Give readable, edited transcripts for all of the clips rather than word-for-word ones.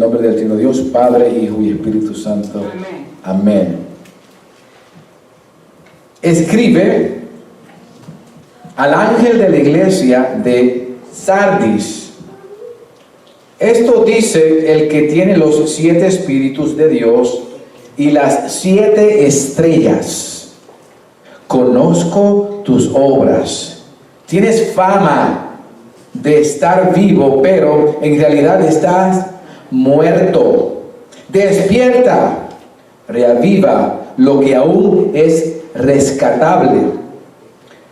nombre del Trino Dios, Padre, Hijo y Espíritu Santo. Amén. Escribe al ángel de la iglesia de Sardis. Esto dice el que tiene los 7 espíritus de Dios y las 7 estrellas. Conozco tus obras. Tienes fama de estar vivo, pero en realidad estás muerto. Despierta, reaviva lo que aún es rescatable,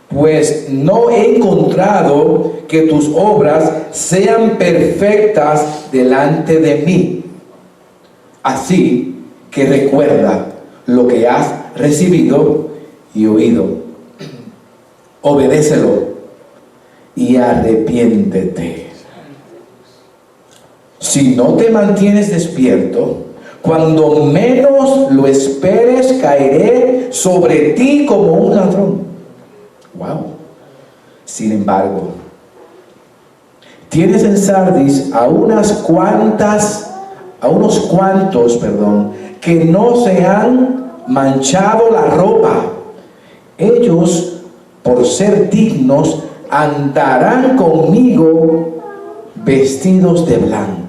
pues no he encontrado que tus obras sean perfectas delante de mí. Así que recuerda lo que has recibido y oído. Obedécelo y arrepiéntete. Si no te mantienes despierto, cuando menos lo esperes, caeré sobre ti como un ladrón. Wow. Sin embargo, tienes en Sardis a unos cuantos, que no se han manchado la ropa. Ellos, por ser dignos, andarán conmigo vestidos de blanco.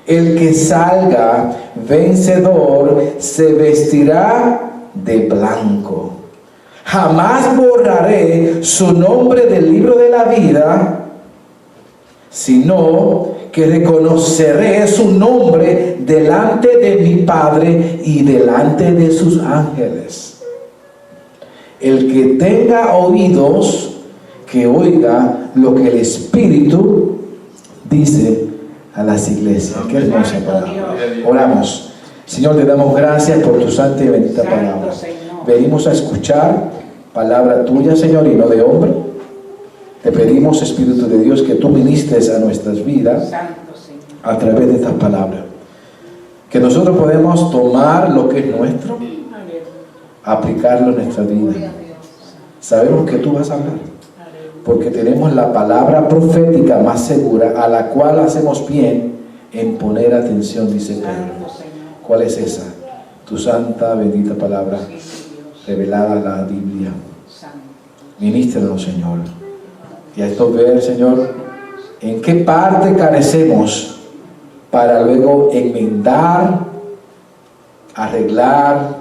El que salga vencedor se vestirá de blanco. Jamás borraré su nombre del libro de la vida, sino que reconoceré su nombre delante de mi Padre y delante de sus ángeles. El que tenga oídos, que oiga lo que el Espíritu dice a las iglesias. Qué hermosa palabra. Oramos. Señor, te damos gracias por tu santa y bendita palabra. Venimos a escuchar palabra tuya, Señor, y no de hombre. Te pedimos, Espíritu de Dios, que tú ministres a nuestras vidas a través de esta palabra. Que nosotros podemos tomar lo que es nuestro, aplicarlo en nuestra vida. Sabemos que tú vas a hablar, porque tenemos la palabra profética más segura, a la cual hacemos bien en poner atención, dice Pedro. ¿Cuál es esa? Tu santa, bendita palabra, revelada en la Biblia. Ministranos, Señor. Y a esto ver, Señor, en qué parte carecemos para luego enmendar, arreglar,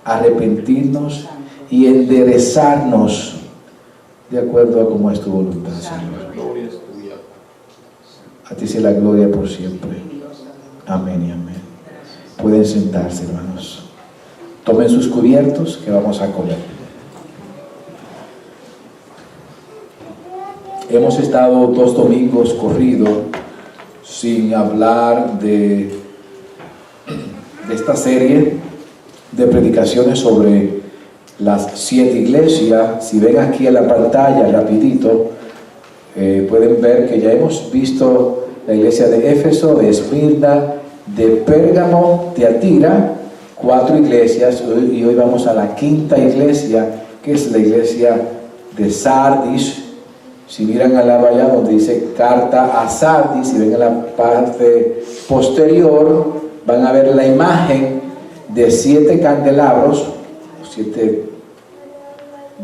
arrepentirnos y enderezarnos de acuerdo a cómo es tu voluntad, Señor. A ti sea la gloria por siempre. Amén y amén. Pueden sentarse, hermanos. Tomen sus cubiertos que vamos a comer. Hemos estado 2 domingos corridos sin hablar de esta serie de predicaciones sobre las 7 iglesias. Si ven aquí en la pantalla rapidito, pueden ver que ya hemos visto la iglesia de Éfeso, de Esmirna, de Pérgamo, de Tiatira, 4 iglesias, y hoy vamos a la 5ª iglesia, que es la iglesia de Sardis. Si miran al lado allá donde dice carta a Sardis, si ven en la parte posterior, van a ver la imagen de 7 candelabros, 7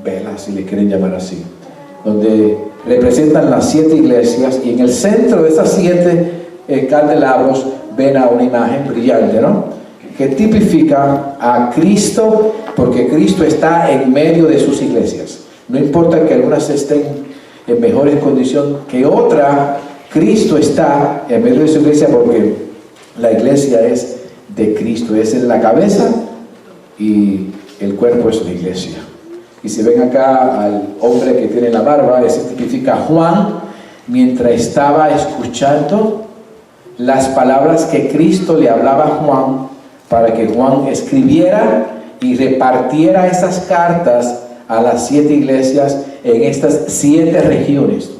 velas, si le quieren llamar así, donde representan las 7 iglesias, y en el centro de esas 7 candelabros ven a una imagen brillante, ¿no?, que tipifica a Cristo, porque Cristo está en medio de sus iglesias. No importa que algunas estén en mejores condiciones que otra, Cristo está en medio de su iglesia, porque la iglesia es de Cristo, es en la cabeza y el cuerpo es la iglesia. Y si ven acá al hombre que tiene la barba, ese tipifica a Juan, mientras estaba escuchando las palabras que Cristo le hablaba a Juan, para que Juan escribiera y repartiera esas cartas a las 7 iglesias en estas 7 regiones.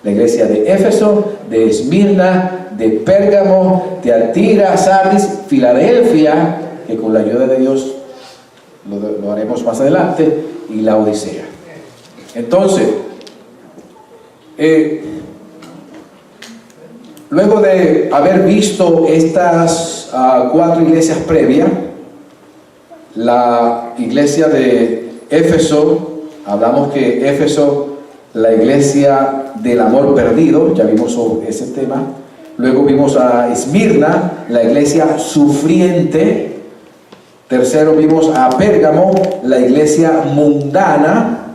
La iglesia de Éfeso, de Esmirna, de Pérgamo, de Tiatira, Sardis, Filadelfia, que con la ayuda de Dios lo haremos más adelante, y la Odisea. Entonces, Luego de haber visto estas 4 iglesias previas, la iglesia de Éfeso, hablamos que Éfeso, la iglesia del amor perdido, ya vimos sobre ese tema. Luego vimos a Esmirna, la iglesia sufriente. Tercero vimos a Pérgamo, la iglesia mundana.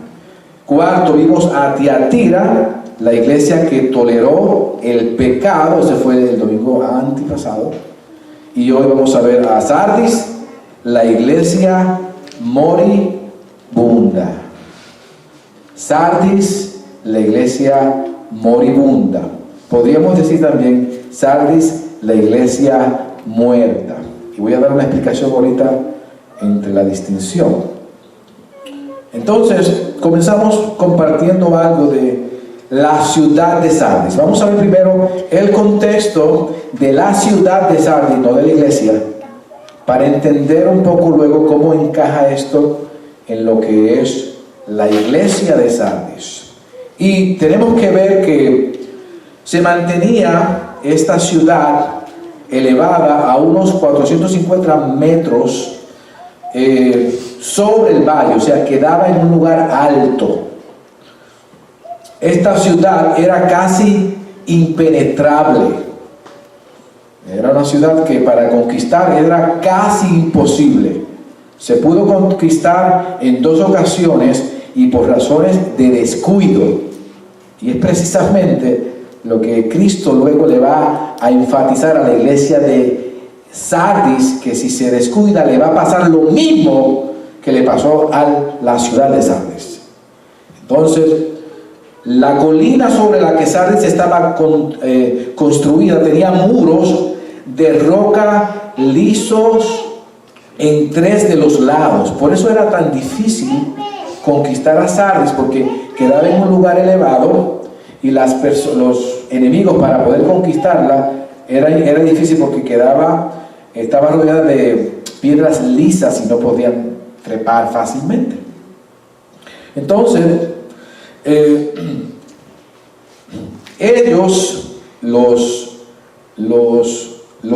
Cuarto vimos a Tiatira, la iglesia que toleró el pecado. Ese fue el domingo antipasado. Y hoy vamos a ver a Sardis, la iglesia moribunda. Sardis, la iglesia moribunda. Podríamos decir también Sardis, la iglesia muerta. Y voy a dar una explicación ahorita entre la distinción. Entonces, comenzamos compartiendo algo de la ciudad de Sardis. Vamos a ver primero el contexto de la ciudad de Sardis, no de la iglesia, para entender un poco luego cómo encaja esto en lo que es la iglesia de Sardis. Y tenemos que ver que se mantenía esta ciudad elevada a unos 450 metros sobre el valle, o sea, quedaba en un lugar alto. Esta ciudad era casi impenetrable. Era una ciudad que para conquistar era casi imposible. Se pudo conquistar en 2 ocasiones y por razones de descuido. Y es precisamente lo que Cristo luego le va a enfatizar a la iglesia de Sardis, que si se descuida le va a pasar lo mismo que le pasó a la ciudad de Sardis. Entonces, la colina sobre la que Sardis estaba construida tenía muros de roca lisos en 3 de los lados. Por eso era tan difícil conquistar a Sardis, porque quedaba en un lugar elevado y los enemigos, para poder conquistarla era difícil, porque estaba rodeada de piedras lisas y no podían trepar fácilmente. Entonces ellos, los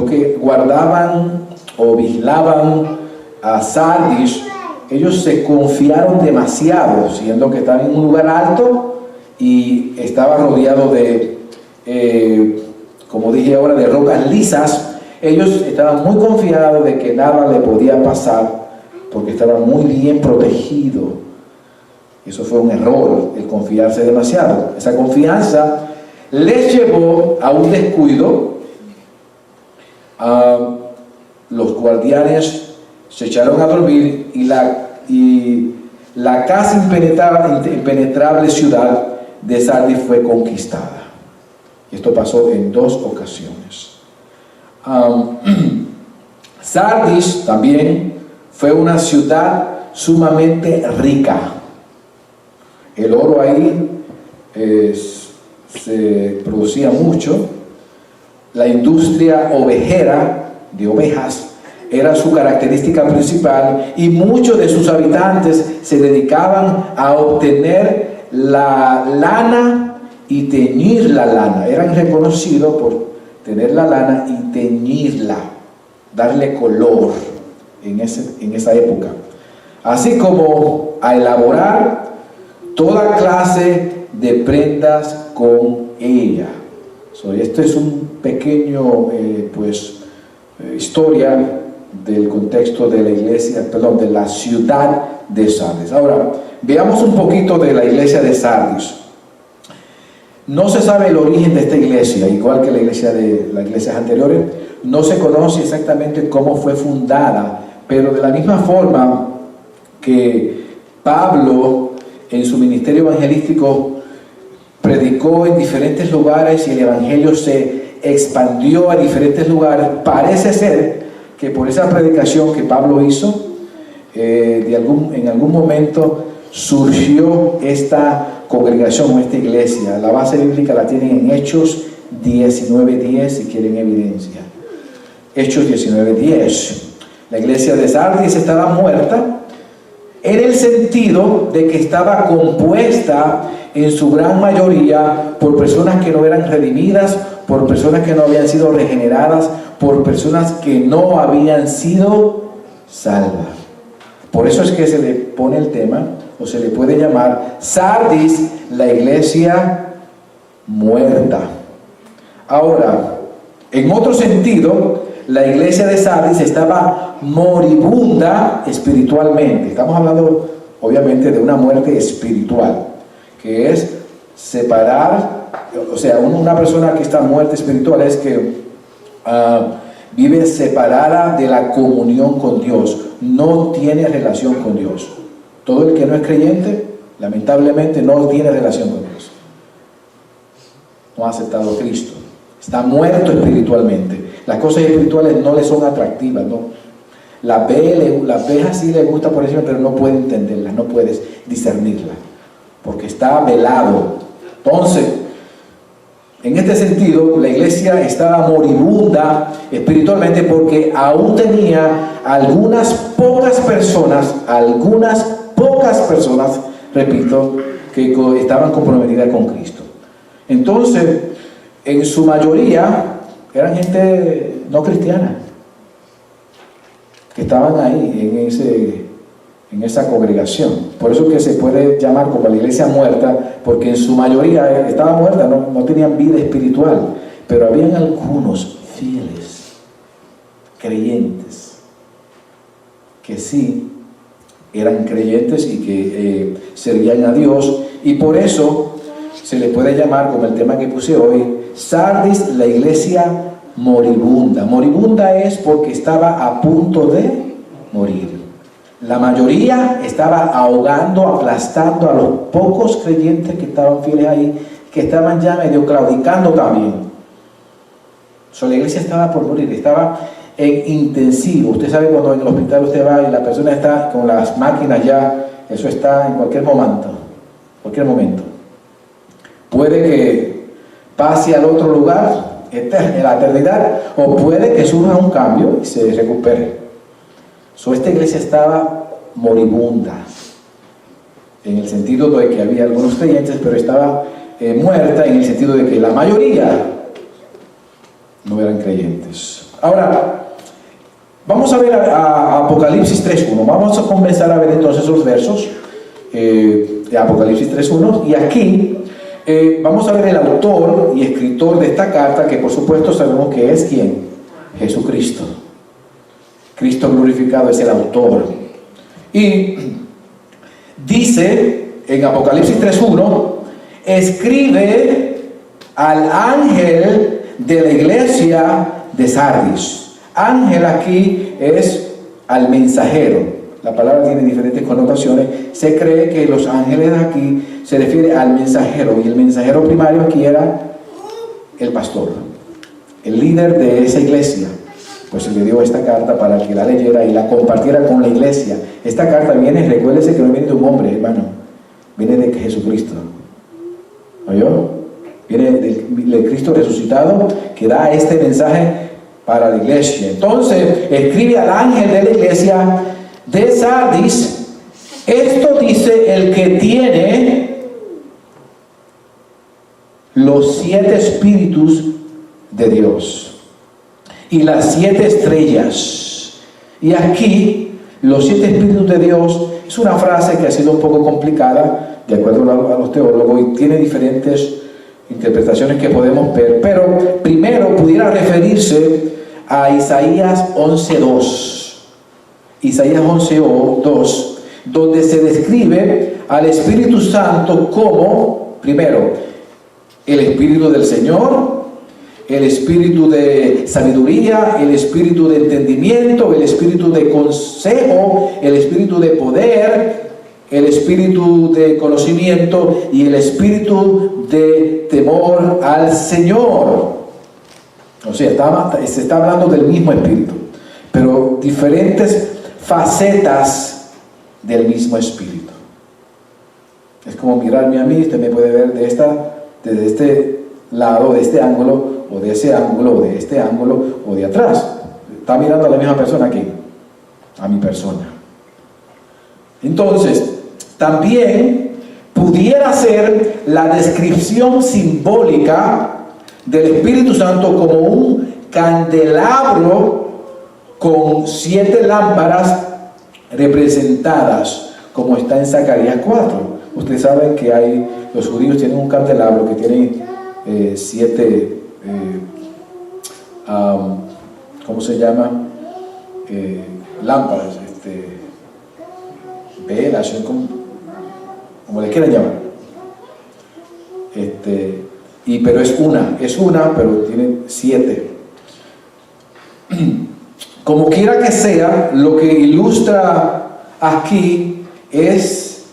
que guardaban o vigilaban a Sardis, ellos se confiaron demasiado, siendo que estaban en un lugar alto y estaba rodeado de, como dije ahora, de rocas lisas. Ellos estaban muy confiados de que nada le podía pasar, porque estaba muy bien protegido. Eso fue un error, el confiarse demasiado. Esa confianza les llevó a un descuido. Los guardianes se echaron a dormir y la casi impenetrable ciudad de Sardis fue conquistada. Esto pasó en 2 ocasiones. Sardis también fue una ciudad sumamente rica. El oro ahí se producía mucho. La industria ovejera, de ovejas, era su característica principal, y muchos de sus habitantes se dedicaban a obtener la lana y teñir la lana. Eran reconocidos por tener la lana y teñirla, darle color en esa época, así como a elaborar toda clase de prendas con ella. Esto es un pequeño historia del contexto de la iglesia, de la ciudad de Sardis. Ahora, veamos un poquito de la iglesia de Sardis. No se sabe el origen de esta iglesia, igual que las iglesias anteriores. No se conoce exactamente cómo fue fundada, pero de la misma forma que Pablo en su ministerio evangelístico predicó en diferentes lugares y el evangelio se expandió a diferentes lugares, parece ser que por esa predicación que Pablo hizo, en algún momento surgió esta congregación, esta iglesia. La base bíblica la tienen en Hechos 19:10, si quieren evidencia. Hechos 19:10. La iglesia de Sardis estaba muerta. en el sentido de que estaba compuesta en su gran mayoría por personas que no eran redimidas, por personas que no habían sido regeneradas, por personas que no habían sido salvas. Por eso es que se le pone el tema, o se le puede llamar Sardis, la iglesia muerta. Ahora, en otro sentido, la iglesia de Sardis estaba moribunda espiritualmente. Estamos hablando, obviamente, de una muerte espiritual, que es separar, o sea, una persona que está muerta espiritual es que vive separada de la comunión con Dios, no tiene relación con Dios. Todo el que no es creyente, lamentablemente, no tiene relación con Dios. No ha aceptado a Cristo. Está muerto espiritualmente. Las cosas espirituales no le son atractivas, ¿no? Las ve así, le gusta por encima, pero no puede entenderlas, no puedes discernirlas, porque está velado. Entonces, en este sentido, la iglesia estaba moribunda espiritualmente porque aún tenía algunas pocas personas, repito, que estaban comprometidas con Cristo. Entonces, en su mayoría, eran gente no cristiana, que estaban ahí en esa congregación. Por eso que se puede llamar como la iglesia muerta, porque en su mayoría estaba muerta, no tenían vida espiritual, pero habían algunos fieles, creyentes, que sí eran creyentes y que servían a Dios, y por eso se le puede llamar, como el tema que puse hoy, Sardis, la iglesia moribunda. Moribunda es porque estaba a punto de morir. La mayoría estaba ahogando, aplastando a los pocos creyentes que estaban fieles ahí, que estaban ya medio claudicando también. La iglesia estaba por morir, estaba en intensivo. Usted sabe cuando en el hospital usted va y la persona está con las máquinas ya, eso está en cualquier momento. Puede que pase al otro lugar, en la eternidad, o puede que surja un cambio y se recupere. Esta iglesia estaba moribunda, en el sentido de que había algunos creyentes, pero estaba muerta en el sentido de que la mayoría no eran creyentes. Ahora, vamos a ver a Apocalipsis 3.1. Vamos a comenzar a ver entonces esos versos de Apocalipsis 3.1, y aquí vamos a ver el autor y escritor de esta carta, que por supuesto sabemos que es ¿quién? Jesucristo. Cristo glorificado es el autor. Y dice en Apocalipsis 3.1, escribe al ángel de la iglesia de Sardis. Ángel aquí es al mensajero. La palabra tiene diferentes connotaciones. Se cree que los ángeles aquí se refiere al mensajero, y el mensajero primario aquí era el pastor, el líder de esa iglesia. Pues se le dio esta carta para que la leyera y la compartiera con la iglesia. Esta carta viene, recuérdese que no viene de un hombre, hermano, viene de Jesucristo. ¿Oyó? Viene del Cristo resucitado, que da este mensaje para la iglesia. Entonces, escribe al ángel de la iglesia de Sardis: esto dice el que tiene los 7 espíritus de Dios y las 7 estrellas. Y aquí, los 7 espíritus de Dios es una frase que ha sido un poco complicada, de acuerdo a los teólogos, y tiene diferentes interpretaciones que podemos ver, pero primero pudiera referirse a Isaías 11.2. Isaías 11.2, donde se describe al Espíritu Santo como, primero, el Espíritu del Señor, el espíritu de sabiduría, el espíritu de entendimiento, el espíritu de consejo, el espíritu de poder, el espíritu de conocimiento y el espíritu de temor al Señor. O sea, se está hablando del mismo espíritu, pero diferentes facetas del mismo espíritu. Es como mirarme a mí, usted me puede ver desde este lado, de este ángulo, o de ese ángulo, o de este ángulo, o de atrás. Está mirando a la misma persona aquí, a mi persona. Entonces, también pudiera ser la descripción simbólica del Espíritu Santo como un candelabro con 7 lámparas representadas, como está en Zacarías 4. Ustedes saben que los judíos tienen un candelabro que tiene 7, ¿cómo se llama? Lámparas, velas, como le quieran llamar. Pero es una, pero tiene 7. Como quiera que sea, lo que ilustra aquí es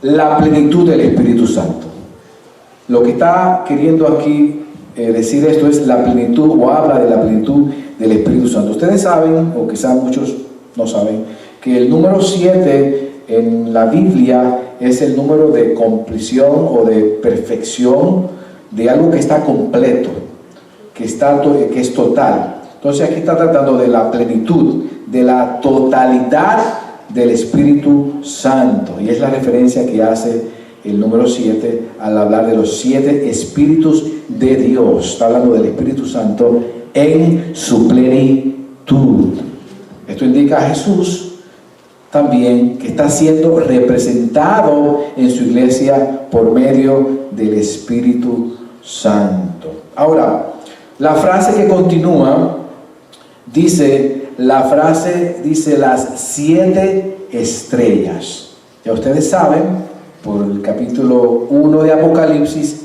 la plenitud del Espíritu Santo. Lo que está queriendo aquí decir esto es la plenitud, o habla de la plenitud del Espíritu Santo. Ustedes saben, o quizás muchos no saben, que el número 7 en la Biblia es el número de compleción o de perfección de algo que está completo, que es total. Entonces aquí está tratando de la plenitud, de la totalidad del Espíritu Santo, y es la referencia que hace el número 7 al hablar de los 7 Espíritus de Dios. Está hablando del Espíritu Santo en su plenitud. Esto indica a Jesús también, que está siendo representado en su iglesia por medio del Espíritu Santo. Ahora, la frase que continúa dice las 7 estrellas. Ya ustedes saben, por el capítulo 1 de Apocalipsis,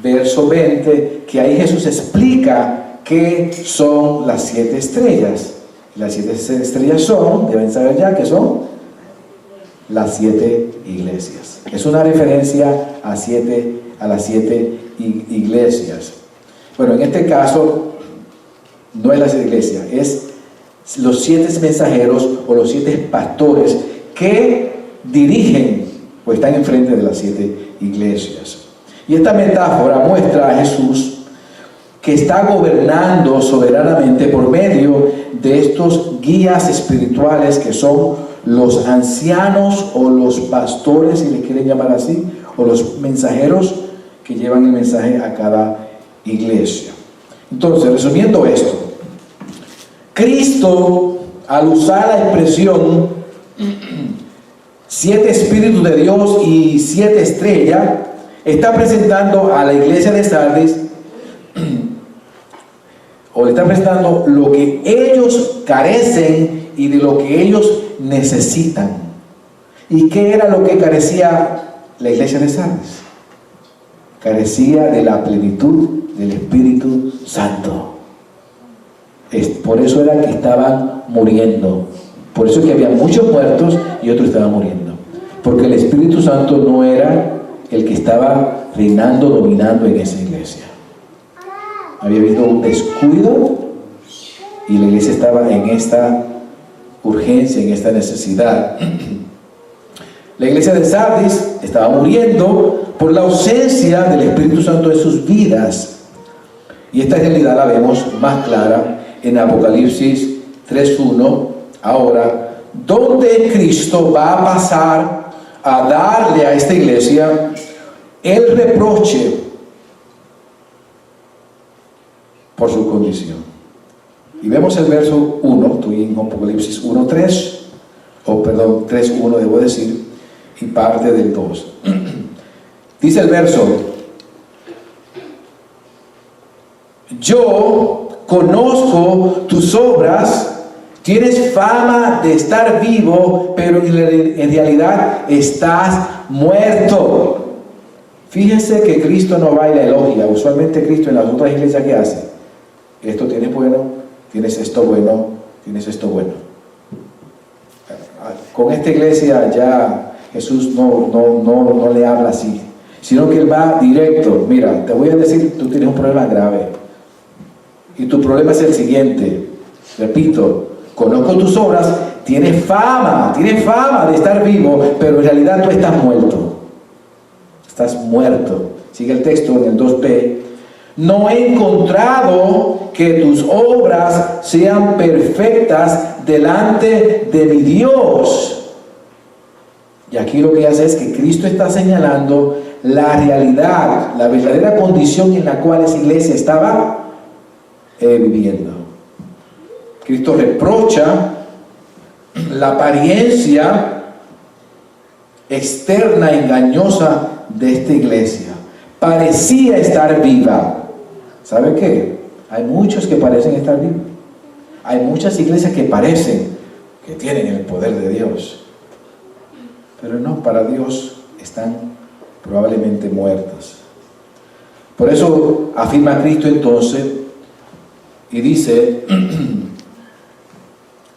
verso 20, que ahí Jesús explica qué son las 7 estrellas. Las 7 estrellas deben saber ya que son las 7 iglesias. Es una referencia a las 7 iglesias. Bueno, en este caso no es las 7 iglesias, es los 7 mensajeros o los 7 pastores que dirigen o están enfrente de las 7 iglesias. Y esta metáfora muestra a Jesús que está gobernando soberanamente por medio de estos guías espirituales que son los ancianos o los pastores, si les quieren llamar así, o los mensajeros que llevan el mensaje a cada iglesia. Entonces, resumiendo esto, Cristo, al usar la expresión 7 espíritus de Dios y 7 estrellas, está presentando a la iglesia de Sardis, o le está presentando lo que ellos carecen y de lo que ellos necesitan. ¿Y qué era lo que carecía la iglesia de Sardis? Carecía de la plenitud del Espíritu Santo. Por eso era que estaban muriendo. Por eso es que había muchos muertos y otros estaban muriendo. Porque el Espíritu Santo no era el que estaba reinando, dominando en esa iglesia. Había habido un descuido y la iglesia estaba en esta urgencia, en esta necesidad. La iglesia de Sardis estaba muriendo por la ausencia del Espíritu Santo en sus vidas. Y esta realidad la vemos más clara en Apocalipsis 3:1. Ahora, donde Cristo va a pasar a darle a esta iglesia el reproche por su condición. Y vemos el verso 1, estoy en Apocalipsis 1:3, 3:1 debo decir, y parte del 2. Dice el verso: yo conozco tus obras, tienes fama de estar vivo, pero en realidad estás muerto. Fíjense que Cristo no va y la elogia. Usualmente Cristo en las otras iglesias, ¿qué hace? Esto tienes bueno, tienes esto bueno, tienes esto bueno. Con esta iglesia ya Jesús no le habla así, sino que Él va directo. Mira, te voy a decir, tú tienes un problema grave. Y tu problema es el siguiente. Repito, conozco tus obras, tienes fama de estar vivo, pero en realidad tú estás muerto. Estás muerto. Sigue el texto en el 2b. No he encontrado que tus obras sean perfectas delante de mi Dios. Y aquí lo que hace es que Cristo está señalando la realidad, la verdadera condición en la cual esa iglesia estaba viviendo. Cristo reprocha la apariencia externa engañosa de esta iglesia. Parecía estar viva. ¿Sabe qué? Hay muchos que parecen estar vivos. Hay muchas iglesias que parecen que tienen el poder de Dios, pero no, para Dios están probablemente muertas. Por eso afirma Cristo entonces y dice: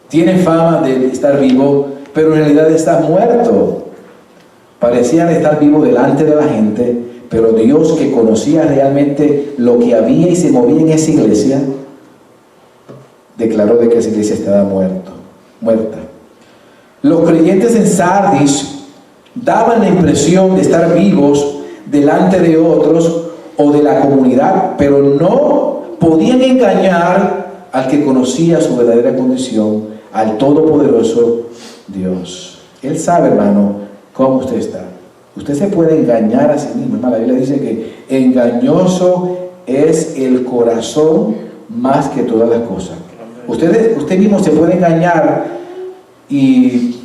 tiene fama de estar vivo, pero en realidad está muerto. Parecían estar vivos delante de la gente, pero Dios, que conocía realmente lo que había y se movía en esa iglesia, declaró de que esa iglesia estaba muerta. Los creyentes en Sardis daban la impresión de estar vivos delante de otros o de la comunidad, pero no podían engañar al que conocía su verdadera condición, al todopoderoso Dios. Él sabe, hermano, cómo usted está. Usted se puede engañar a sí mismo. La Biblia dice que engañoso es el corazón más que todas las cosas. Usted mismo se puede engañar y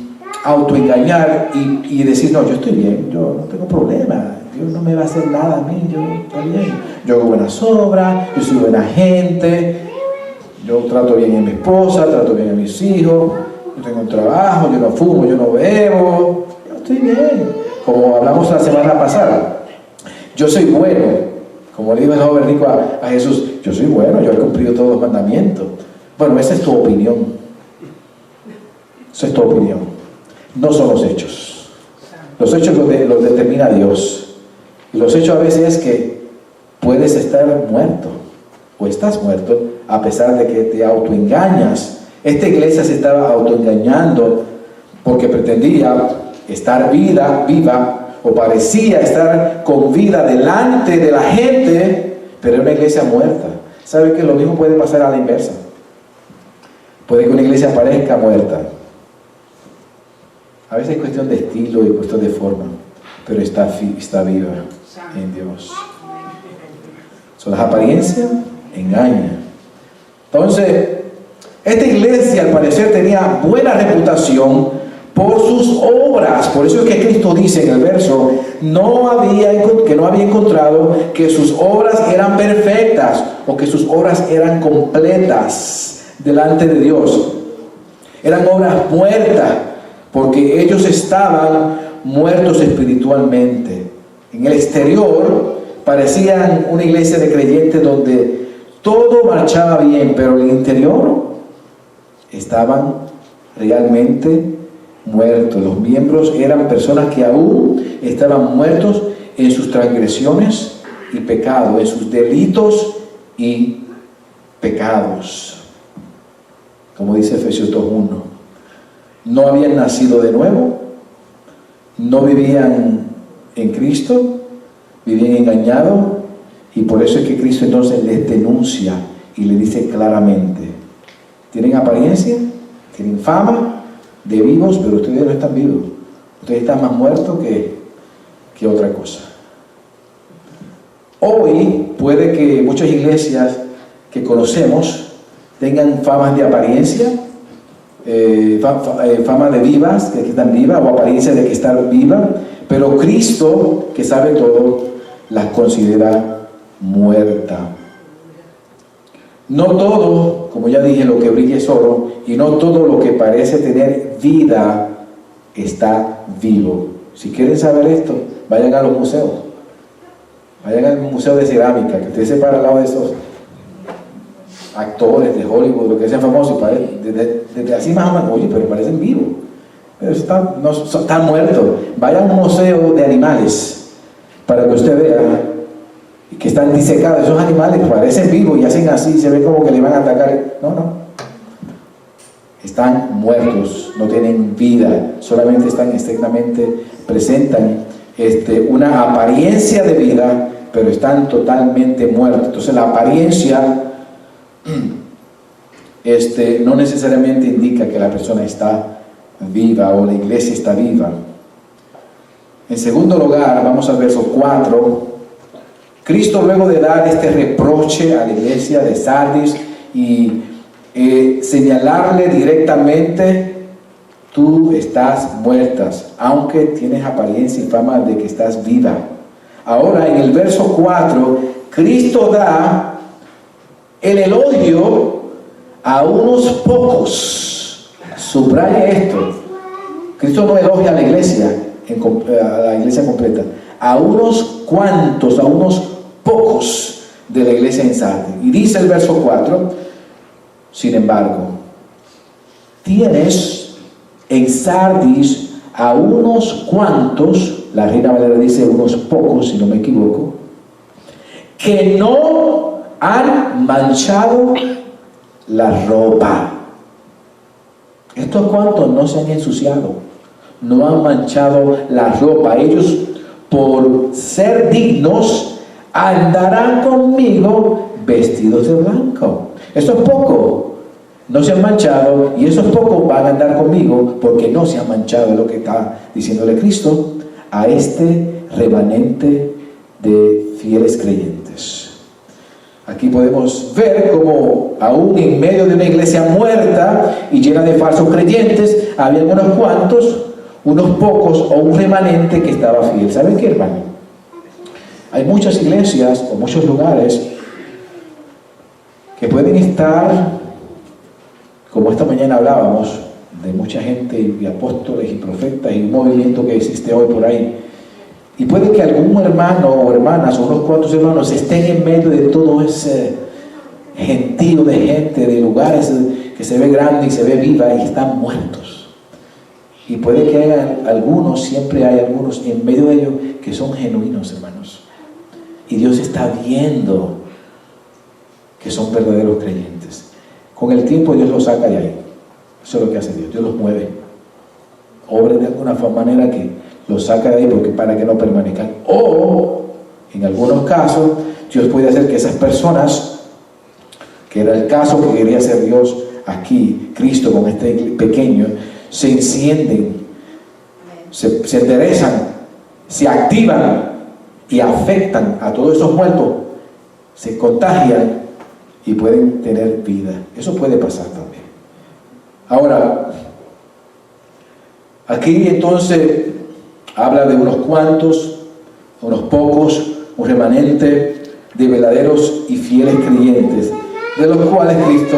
autoengañar y decir: no, yo estoy bien, yo no tengo problema, Dios no me va a hacer nada a mí, yo estoy bien, yo hago buenas obras, yo soy buena gente, yo trato bien a mi esposa, trato bien a mis hijos, yo tengo un trabajo, yo no fumo, yo no bebo, yo estoy bien. Como hablamos la semana pasada, yo soy bueno, como le dijo el joven rico a Jesús: yo soy bueno, yo he cumplido todos los mandamientos. Bueno, esa es tu opinión. Esa es tu opinión. No son los hechos. Los hechos los determina Dios. Y los hechos a veces es que puedes estar muerto o estás muerto a pesar de que te autoengañas. Esta iglesia se estaba autoengañando porque pretendía estar viva o parecía estar con vida delante de la gente, pero era una iglesia muerta. ¿Sabe que lo mismo puede pasar a la inversa? Puede que una iglesia parezca muerta. A veces es cuestión de estilo y cuestión de forma, pero está viva en Dios. Las apariencias engañan. Entonces, esta iglesia al parecer tenía buena reputación por sus obras. Por eso es que Cristo dice en el verso que no había encontrado que sus obras eran perfectas o que sus obras eran completas delante de Dios. Eran obras muertas porque ellos estaban muertos espiritualmente. En el exterior parecían una iglesia de creyentes donde todo marchaba bien, pero en el interior estaban realmente muertos. Los miembros eran personas que aún estaban muertos en sus transgresiones y pecados, en sus delitos y pecados. Como dice Efesios 2:1, no habían nacido de nuevo, no vivían en Cristo, vivían engañados, y por eso es que Cristo entonces les denuncia y le dice claramente: tienen apariencia, tienen fama de vivos, pero ustedes no están vivos, ustedes están más muertos que otra cosa. Hoy puede que muchas iglesias que conocemos tengan famas de apariencia, fama de vivas, que están vivas, o apariencia de que están vivas, pero Cristo, que sabe todo, las considera muertas. No todo, como ya dije, lo que brilla es oro, y no todo lo que parece tener vida está vivo. Si quieren saber esto, vayan a los museos. Vayan al museo de cerámica, que ustedes se paran al lado de esos actores de Hollywood, lo que sean famosos, desde así más o menos, oye, pero parecen vivos, pero están muertos. Vaya a un museo de animales para que usted vea que están disecados. Esos animales parecen vivos y hacen así, se ve como que le van a atacar. No, están muertos, no tienen vida, solamente están externamente, presentan una apariencia de vida, pero están totalmente muertos. Entonces la apariencia no necesariamente indica que la persona está viva o la iglesia está viva. En segundo lugar, vamos al verso 4. Cristo, luego de dar este reproche a la iglesia de Sardis y señalarle directamente: tú estás muertas, aunque tienes apariencia y fama de que estás viva. Ahora, en el verso 4, Cristo da el elogio a unos pocos. Subraya esto. Cristo no elogia a la iglesia, a la iglesia completa, a unos cuantos, a unos pocos de la iglesia en Sardis. Y dice el verso 4: sin embargo, tienes en Sardis a unos cuantos, la Reina Valera dice unos pocos, si no me equivoco, que no han manchado la ropa. Estos cuantos no se han ensuciado, no han manchado la ropa. Ellos, por ser dignos, andarán conmigo vestidos de blanco. Estos pocos no se han manchado, y esos pocos van a andar conmigo porque no se han manchado. Es lo que está diciéndole Cristo a este remanente de fieles creyentes. Aquí podemos ver cómo aún en medio de una iglesia muerta y llena de falsos creyentes, había unos cuantos, unos pocos o un remanente que estaba fiel. ¿Saben qué, hermano? Hay muchas iglesias o muchos lugares que pueden estar, como esta mañana hablábamos, de mucha gente y apóstoles y profetas y un movimiento que existe hoy por ahí. Y puede que algún hermano o hermanas o unos cuantos hermanos estén en medio de todo ese gentío de gente, de lugares que se ve grande y se ve viva y están muertos. Y puede que haya algunos, siempre hay algunos en medio de ellos que son genuinos, hermanos. Y Dios está viendo que son verdaderos creyentes. Con el tiempo Dios los saca de ahí. Eso es lo que hace Dios. Dios los mueve. Obra de alguna manera que los saca de ahí porque para que no permanezcan. O, en algunos casos, Dios puede hacer que esas personas, que era el caso que quería hacer Dios aquí, Cristo con este pequeño, se encienden, se enderezan, se activan y afectan a todos esos muertos, se contagian y pueden tener vida. Eso puede pasar también. Ahora, aquí entonces habla de unos cuantos, unos pocos, un remanente de verdaderos y fieles creyentes, de los cuales Cristo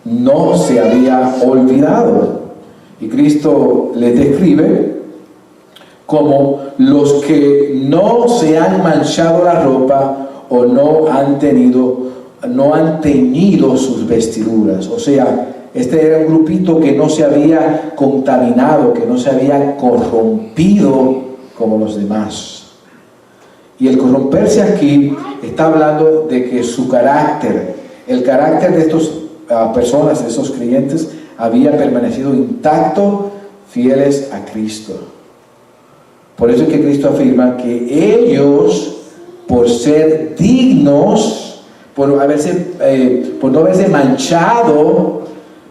no se había olvidado. Y Cristo les describe como los que no se han manchado la ropa o no han teñido sus vestiduras. O sea, este era un grupito que no se había contaminado, que no se había corrompido como los demás. Y el corromperse aquí está hablando de que su carácter, el carácter de estas personas, de esos creyentes, había permanecido intacto, fieles a Cristo. Por eso es que Cristo afirma que ellos, por ser dignos, por no haberse manchado,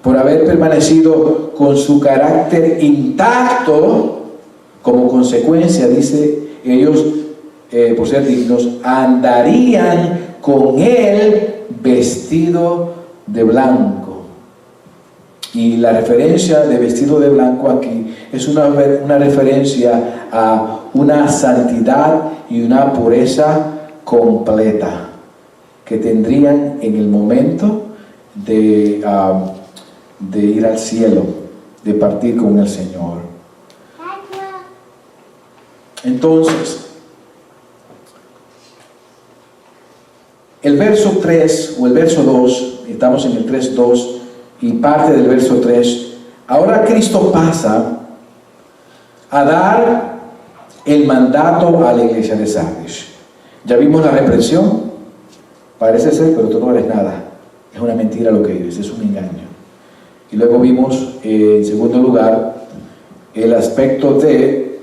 por haber permanecido con su carácter intacto, como consecuencia, dice, ellos, por ser dignos, andarían con él vestido de blanco. Y la referencia de vestido de blanco aquí es una referencia a una santidad y una pureza completa que tendrían en el momento de ir al cielo, de partir con el Señor. Entonces, el verso 3 o el verso 2, estamos en el 3:2 y parte del verso 3, ahora Cristo pasa a dar el mandato a la iglesia de Sardis. Ya vimos la reprensión, parece ser, pero tú no eres nada, es una mentira lo que vives, es un engaño. Y luego vimos, en segundo lugar, el aspecto de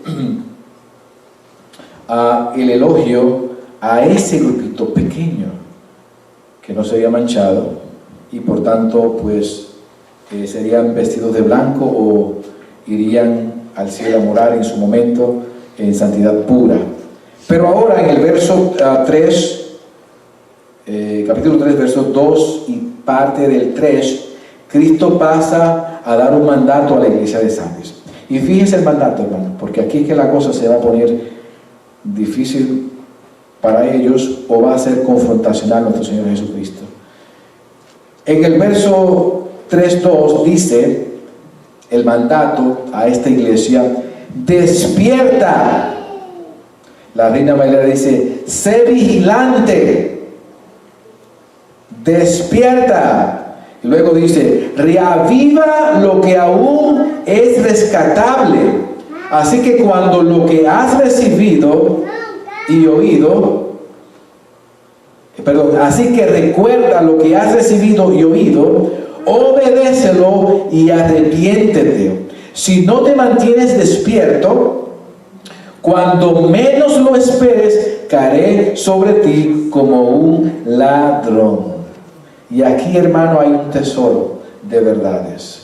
el elogio a ese grupito pequeño que no se había manchado y por tanto pues serían vestidos de blanco o irían al cielo a morar en su momento en santidad pura. Pero ahora en el verso 3, capítulo 3, versos 2 y parte del 3, Cristo pasa a dar un mandato a la iglesia de Sardis. Y fíjese el mandato, hermano, porque aquí es que la cosa se va a poner difícil para ellos, o va a ser confrontacional nuestro Señor Jesucristo. En el verso 3:2 dice el mandato a esta iglesia: despierta. La Reina Valera dice: sé vigilante, despierta. Y luego dice: reaviva lo que aún es rescatable. Así que cuando lo que has recibido y oído, así que recuerda lo que has recibido y oído, obedécelo y arrepiéntete. Si no te mantienes despierto, cuando menos lo esperes, caeré sobre ti como un ladrón. Y aquí, hermano, hay un tesoro de verdades.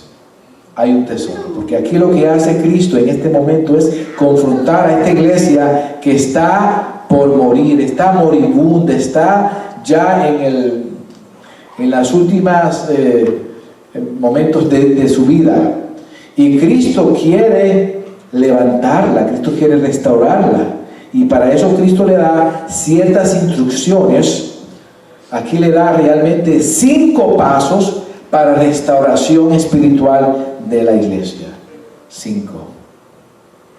Hay un tesoro, porque aquí lo que hace Cristo en este momento es confrontar a esta iglesia que está por morir, está moribunda, está ya en las últimas momentos de su vida. Y Cristo quiere levantarla, Cristo quiere restaurarla. Y para eso Cristo le da ciertas instrucciones. Aquí le da realmente 5 pasos para restauración espiritual de la iglesia. 5.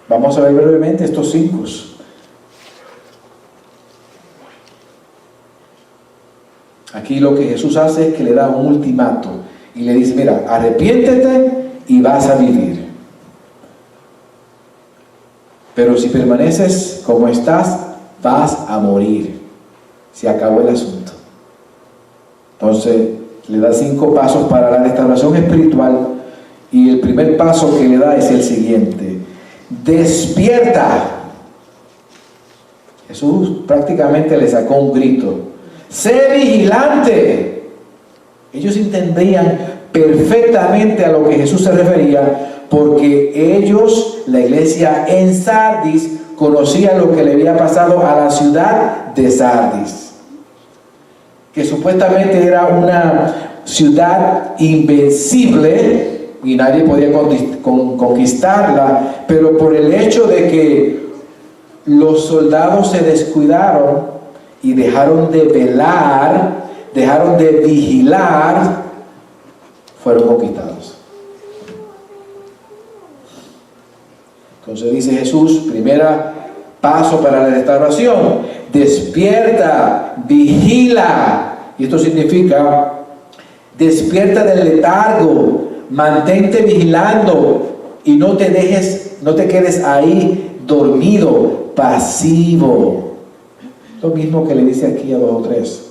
Vamos a ver brevemente estos 5. Aquí lo que Jesús hace es que le da un ultimato y le dice: mira, arrepiéntete y vas a vivir. Pero si permaneces como estás, vas a morir. Se acabó el asunto. Entonces le da 5 pasos para la restauración espiritual, y el primer paso que le da es el siguiente: despierta. Jesús prácticamente le sacó un grito: sé vigilante. Ellos entendían perfectamente a lo que Jesús se refería, porque ellos, la iglesia en Sardis, conocía lo que le había pasado a la ciudad de Sardis, que supuestamente era una ciudad invencible y nadie podía conquistarla, pero por el hecho de que los soldados se descuidaron y dejaron de velar, dejaron de vigilar, fueron conquistados. Entonces dice Jesús, primera paso para la restauración: despierta, vigila. Y esto significa: despierta del letargo, mantente vigilando y no te quedes ahí dormido, pasivo. Lo mismo que le dice aquí a 2 o 3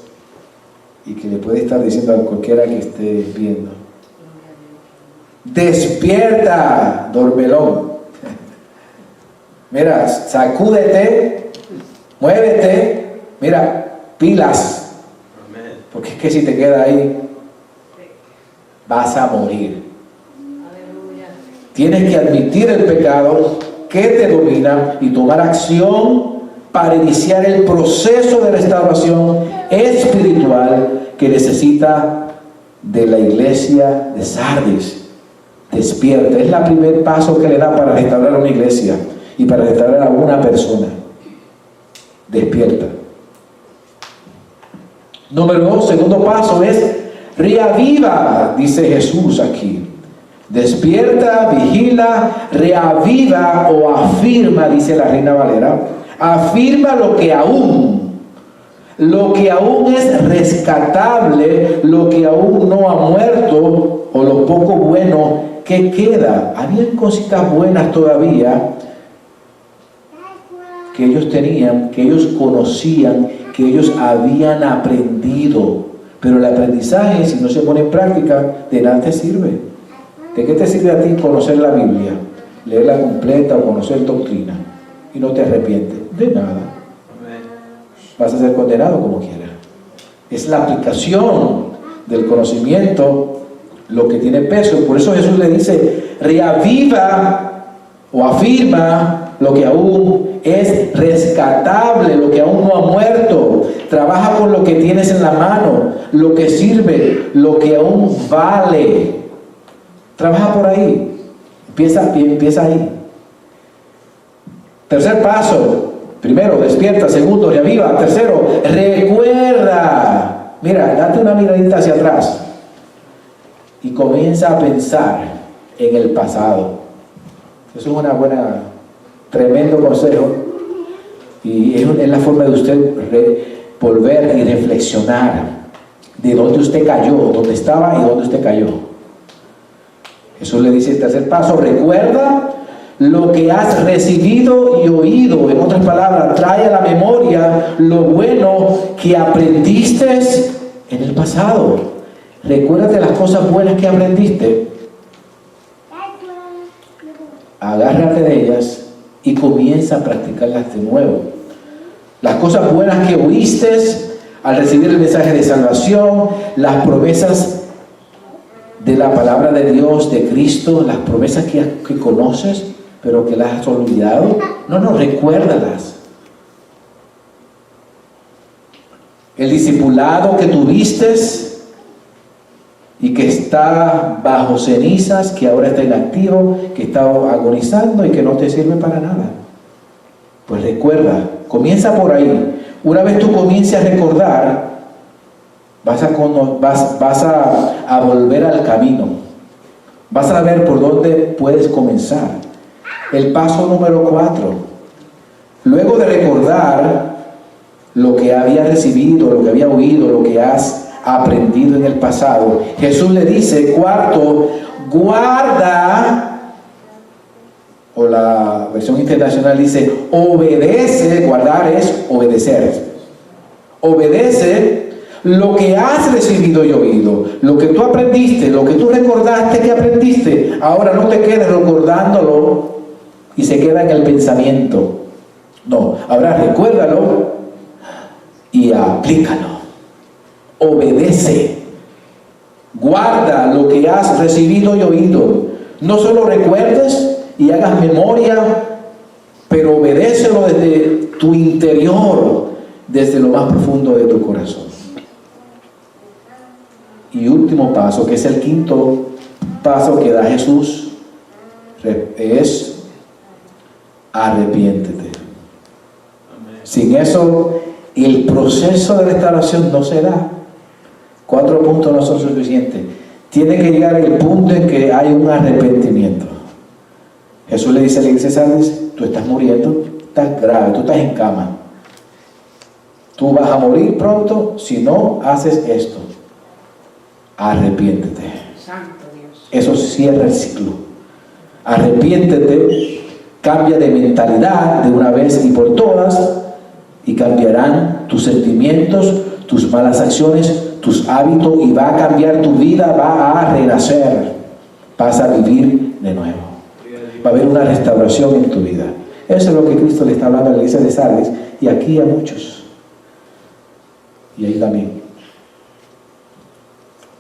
y que le puede estar diciendo a cualquiera que esté viendo. Despierta, dormelón. Mira, sacúdete, muévete, mira, pilas. Porque es que si te quedas ahí, vas a morir. Tienes que admitir el pecado que te domina y tomar acción para iniciar el proceso de restauración espiritual que necesita de la iglesia de Sardis. Despierta. Es el primer paso que le da para restaurar a una iglesia y para restaurar a una persona. Despierta. Número 2, segundo paso es reaviva, dice Jesús aquí. Despierta, vigila, reaviva o afirma, dice la Reina Valera. Afirma lo que aún es rescatable, lo que aún no ha muerto, o lo poco bueno que queda. Habían cositas buenas todavía que ellos tenían, que ellos conocían, que ellos habían aprendido. Pero el aprendizaje, si no se pone en práctica, de nada te sirve. ¿De qué te sirve a ti conocer la Biblia, leerla completa o conocer doctrina, y no te arrepientes? De nada. Vas a ser condenado como quieras. Es la aplicación del conocimiento lo que tiene peso. Por eso Jesús le dice: reaviva o afirma lo que aún es rescatable, lo que aún no ha muerto. Trabaja con lo que tienes en la mano, lo que sirve, lo que aún vale. Trabaja por ahí. Empieza ahí. Tercer paso. Primero, despierta. Segundo, reaviva. Tercero, recuerda. Mira, date una miradita hacia atrás y comienza a pensar en el pasado. Eso es tremendo consejo, y es la forma de usted volver y reflexionar de dónde usted cayó, dónde estaba y dónde usted cayó. Jesús le dice el tercer paso: recuerda lo que has recibido y oído. En otras palabras, trae a la memoria lo bueno que aprendiste en el pasado. Recuérdate las cosas buenas que aprendiste, agárrate de ellas y comienza a practicarlas de nuevo. Las cosas buenas que oíste al recibir el mensaje de salvación, las promesas de la palabra de Dios, de Cristo, las promesas que conoces pero que las has olvidado. No, recuérdalas. El discipulado que tuviste y que está bajo cenizas, que ahora está inactivo, que está agonizando y que no te sirve para nada. Pues recuerda, comienza por ahí. Una vez tú comiences a recordar, vas a volver al camino. Vas a ver por dónde puedes comenzar. El paso número 4. Luego de recordar lo que había recibido, lo que había oído, lo que has aprendido en el pasado, Jesús le dice, cuarto, guarda, o la versión internacional dice, obedece. Guardar es obedecer. Obedece lo que has recibido y oído, lo que tú aprendiste, lo que tú recordaste que aprendiste. Ahora no te quedes recordándolo y se queda en el pensamiento. No, ahora recuérdalo y aplícalo. Obedece. Guarda lo que has recibido y oído. No solo recuerdes y hagas memoria, pero obedécelo desde tu interior, desde lo más profundo de tu corazón. Y último paso, que es el quinto paso que da Jesús, es arrepiéntete. Sin eso, el proceso de restauración no se da. 4 puntos no son suficientes. Tiene que llegar el punto en que hay un arrepentimiento. Jesús le dice a la iglesia de Sardis, tú estás muriendo, estás grave, tú estás en cama. Tú vas a morir pronto si no haces esto. Arrepiéntete. Santo Dios. Eso cierra el ciclo. Arrepiéntete, cambia de mentalidad de una vez y por todas, y cambiarán tus sentimientos, tus malas acciones, tus hábitos, y va a cambiar tu vida, va a renacer, vas a vivir de nuevo. Va a haber una restauración en tu vida. Eso es lo que Cristo le está hablando a la iglesia de Sardis, y aquí a muchos, y ahí también.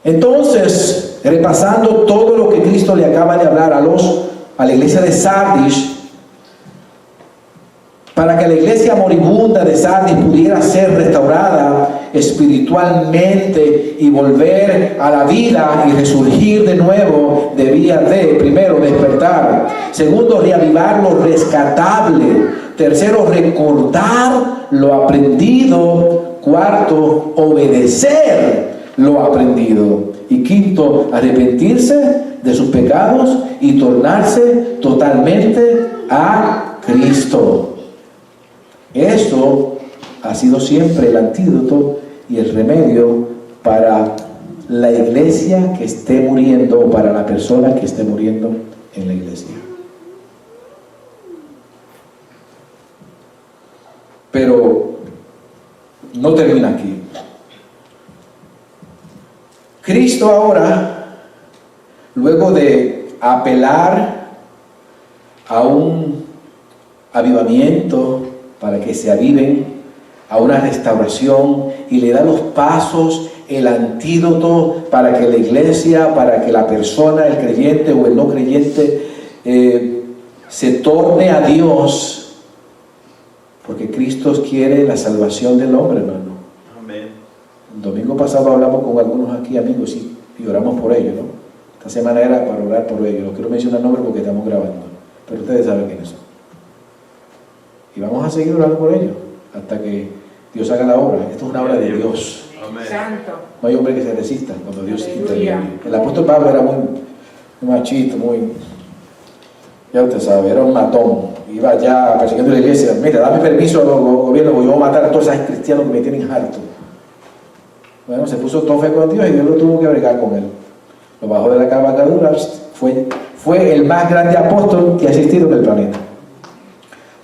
Entonces, repasando todo lo que Cristo le acaba de hablar a la iglesia de Sardis, para que la iglesia moribunda de Sardis pudiera ser restaurada espiritualmente y volver a la vida y resurgir de nuevo, debía de, primero, despertar. Segundo, reavivar lo rescatable. Tercero, recordar lo aprendido. Cuarto, obedecer lo aprendido. Y quinto, arrepentirse de sus pecados y tornarse totalmente a Cristo. Esto ha sido siempre el antídoto y el remedio para la iglesia que esté muriendo, o para la persona que esté muriendo en la iglesia. Pero no termina aquí. Cristo ahora, luego de apelar a un avivamiento para que se aviven, a una restauración, y le da los pasos, el antídoto para que la iglesia, para que la persona, el creyente o el no creyente, se torne a Dios. Porque Cristo quiere la salvación del hombre, hermano. Amén. El domingo pasado hablamos con algunos aquí amigos y oramos por ellos, ¿no? Esta semana era para orar por ellos. No quiero mencionar nombres porque estamos grabando, pero ustedes saben quiénes son. Y vamos a seguir orando por ellos hasta que Dios haga la obra. Esto es una obra de Dios. Amén. Santo. No hay hombre que se resista cuando Dios Aleluya. interviene. El apóstol Pablo era muy machito, ya usted sabe, era un matón. Iba ya persiguiendo la iglesia. Mira, dame permiso al gobierno, porque yo voy a matar a todos esos cristianos que me tienen harto. Bueno, se puso tofe con Dios y Dios lo tuvo que bregar con él. Lo bajó de la cabalgadura. Fue el más grande apóstol que ha existido en el planeta.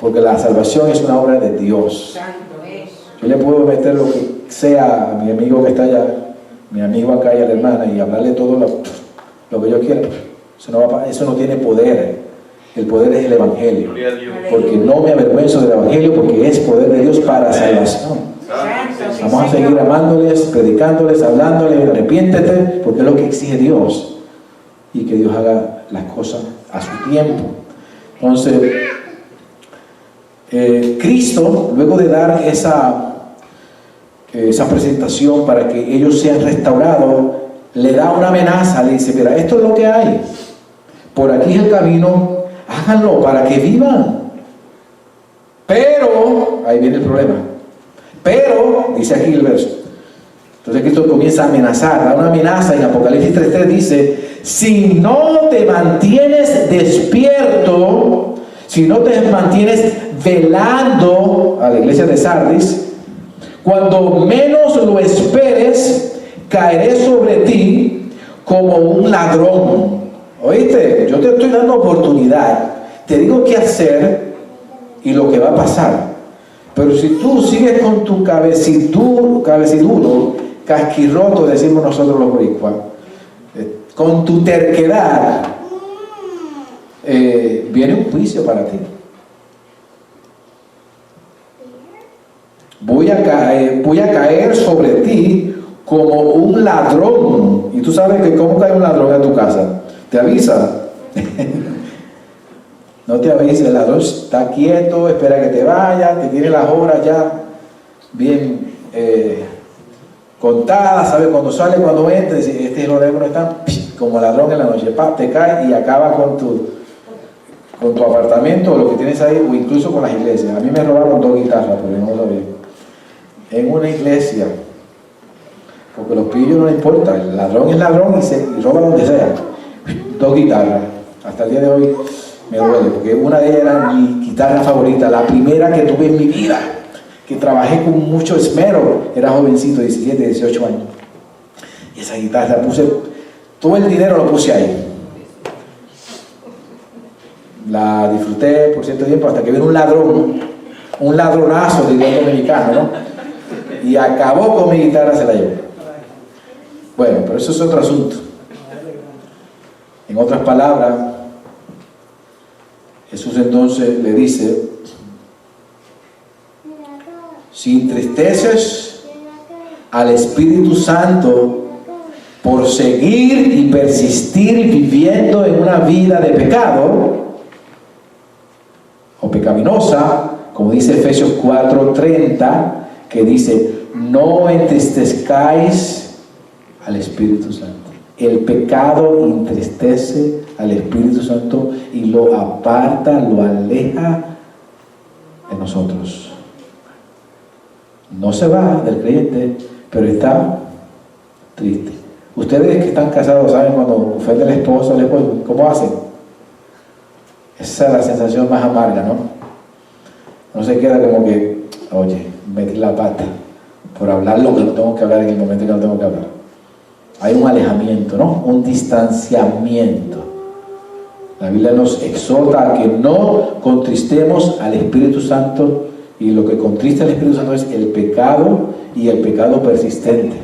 Porque la salvación es una obra de Dios. Santo es. Yo le puedo meter lo que sea a mi amigo que está allá, mi amigo acá y a la hermana, y hablarle todo lo que yo quiera. Eso no tiene poder. El poder es el Evangelio. Gloria a Dios. Porque no me avergüenzo del Evangelio, porque es poder de Dios para salvación. Santo. Vamos a seguir amándoles, predicándoles, hablándoles, arrepiéntete, porque es lo que exige Dios. Y que Dios haga las cosas a su tiempo. Entonces, Cristo, luego de dar esa presentación para que ellos sean restaurados, le da una amenaza, le dice: mira, esto es lo que hay, por aquí es el camino, háganlo para que vivan. Pero, ahí viene el problema, pero, dice aquí el verso, entonces Cristo comienza a amenazar, da una amenaza en Apocalipsis 3:3, dice: si no te mantienes despierto, si no te mantienes velando, a la iglesia de Sardis, cuando menos lo esperes, caeré sobre ti como un ladrón. ¿Oíste? Yo te estoy dando oportunidad, te digo qué hacer y lo que va a pasar. Pero si tú sigues con tu cabeciduro, casquirroto, decimos nosotros los boricuas, con tu terquedad, viene un juicio para ti. Voy a caer sobre ti como un ladrón. Y tú sabes que cómo cae un ladrón a tu casa. ¿Te avisa? No te avisa, el ladrón está quieto, espera que te vayas, te tiene las horas ya bien contadas, sabe cuando sale, cuando entra, este es el horario que está, como ladrón en la noche, te cae y acaba con tu apartamento o lo que tienes ahí, o incluso con las iglesias. A mí me robaron 2 guitarras, porque no lo vi. En una iglesia, porque los pillos no les importa, el ladrón es ladrón y roba donde sea. 2 guitarras, hasta el día de hoy me duele, porque una de ellas era mi guitarra favorita, la primera que tuve en mi vida, que trabajé con mucho esmero, era jovencito, 17, 18 años, y esa guitarra todo el dinero lo puse ahí, la disfruté por cierto tiempo, hasta que vino un ladronazo, diría el dominicano, ¿no? Y acabó con mi guitarra, se la llevó. Bueno, pero eso es otro asunto. En otras palabras, Jesús entonces le dice: si entristeces al Espíritu Santo por seguir y persistir viviendo en una vida de pecado o pecaminosa, como dice Efesios 4:30, que dice: no entristezcáis al Espíritu Santo. El pecado entristece al Espíritu Santo y lo aparta, lo aleja de nosotros. No se va del creyente, pero está triste. Ustedes que están casados saben cuando ofende el esposo, ¿cómo hacen? Esa es la sensación más amarga, ¿no? No se queda como que, oye, metí la pata por hablar lo que no tengo que hablar en el momento que no tengo que hablar. Hay un alejamiento, ¿no? Un distanciamiento. La Biblia nos exhorta a que no contristemos al Espíritu Santo, y lo que contrista al Espíritu Santo es el pecado y el pecado persistente.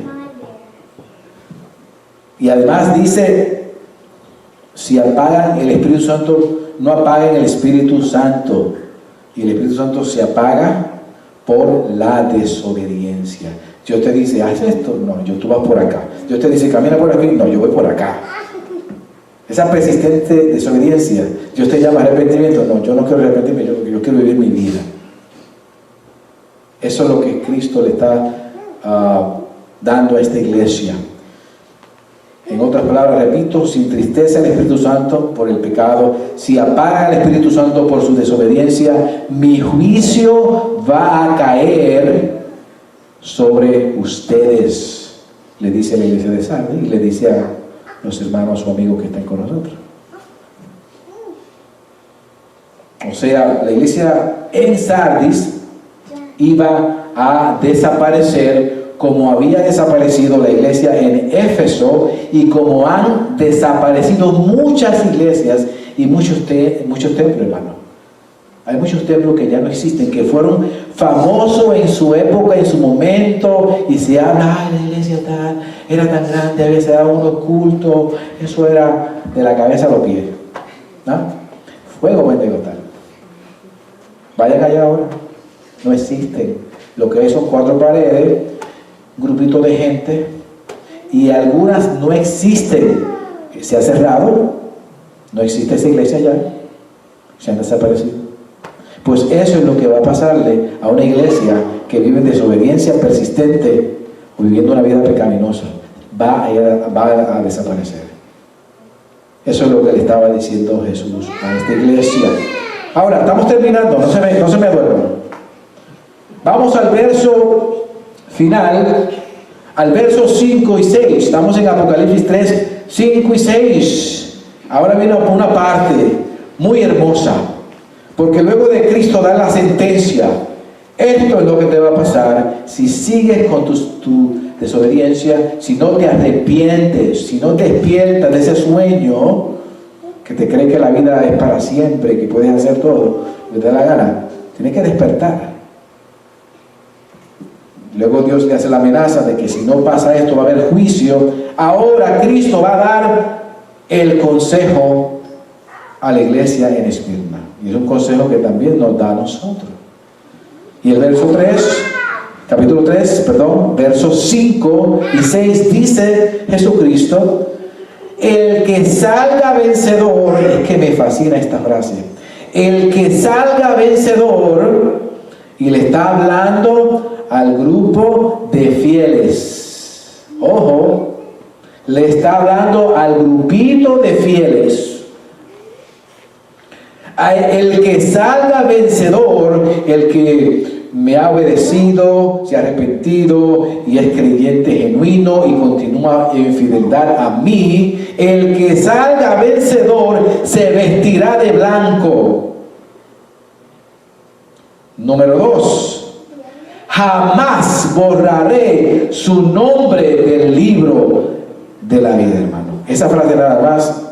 Y además dice: si apagan el Espíritu Santo, no apaguen el Espíritu Santo. Y el Espíritu Santo se apaga por la desobediencia. Dios te dice: haz esto, no, tú vas por acá. Dios te dice: camina por aquí, no, yo voy por acá. Esa persistente desobediencia. Dios te llama a arrepentimiento, no, yo no quiero arrepentirme, yo quiero vivir mi vida. Eso es lo que Cristo le está dando a esta iglesia. En otras palabras, repito, si entristece al Espíritu Santo por el pecado, si apaga al Espíritu Santo por su desobediencia, mi juicio va a caer sobre ustedes, le dice a la iglesia de Sardis y le dice a los hermanos o amigos que están con nosotros. O sea, la iglesia en Sardis iba a desaparecer como había desaparecido la iglesia en Éfeso y como han desaparecido muchas iglesias y muchos templos, hermano. Hay muchos templos que ya no existen, que fueron famosos en su época, en su momento, y se habla, ay, la iglesia tal, era tan grande, a veces daba unos cultos, eso era de la cabeza a los pies, ¿no? Fuego pentecostal. Vayan allá ahora, no existen. Lo que hay son 4 paredes, grupitos de gente, y algunas no existen. Se ha cerrado, no existe esa iglesia ya, se han desaparecido. Pues eso es lo que va a pasarle a una iglesia que vive en desobediencia persistente o viviendo una vida pecaminosa. Va a desaparecer. Eso es lo que le estaba diciendo Jesús a esta iglesia. Ahora, estamos terminando, no se me duerman. Vamos al verso final, al verso 5 y 6. Estamos en Apocalipsis 3, 5 y 6. Ahora viene una parte muy hermosa, porque luego de Cristo dar la sentencia, esto es lo que te va a pasar si sigues con tu desobediencia, si no te arrepientes, si no despiertas de ese sueño que te cree que la vida es para siempre, que puedes hacer todo lo que te da la gana. Tienes que despertar. Luego Dios le hace la amenaza de que si no pasa esto va a haber juicio. Ahora Cristo va a dar el consejo a la iglesia en Esmirna. Y es un consejo que también nos da a nosotros. Y el verso 3, capítulo 3, versos 5 y 6 dice Jesucristo: el que salga vencedor, es que me fascina esta frase, el que salga vencedor, y le está hablando al grupo de fieles. Ojo, le está hablando al grupito de fieles. El que salga vencedor, el que me ha obedecido, se ha arrepentido y es creyente genuino y continúa en fidelidad a mí, el que salga vencedor se vestirá de blanco. Número 2, jamás borraré su nombre del libro de la vida, hermano. Esa frase nada más,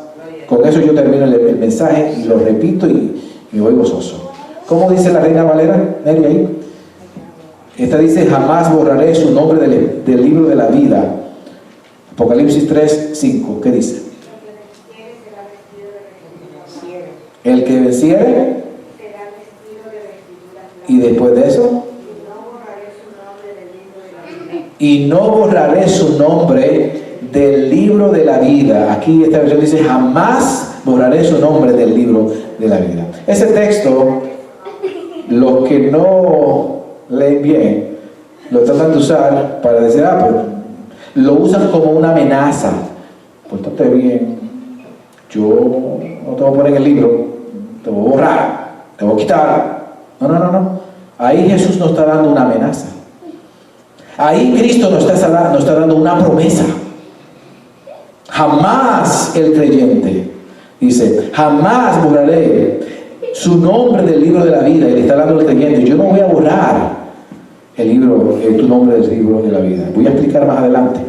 con eso yo termino el mensaje y lo repito y me voy gozoso. ¿Cómo dice la Reina Valera? Mary, ahí. Esta dice: jamás borraré su nombre del libro de la vida. Apocalipsis 3, 5. ¿Qué dice? El que venciere. Y después de eso, y no borraré su nombre del libro de la vida. Aquí esta versión dice: jamás borraré su nombre del libro de la vida. Ese texto, los que no leen bien, lo tratan de usar para decir, pues, lo usan como una amenaza. Pórtate bien, yo no te voy a poner en el libro, te voy a borrar, te voy a quitar. No. Ahí Jesús nos está dando una amenaza. Ahí Cristo nos está dando una promesa. Jamás el creyente, dice, jamás borraré su nombre del libro de la vida. Y le está dando al creyente: yo no voy a borrar tu nombre del libro de la vida. Voy a explicar más adelante.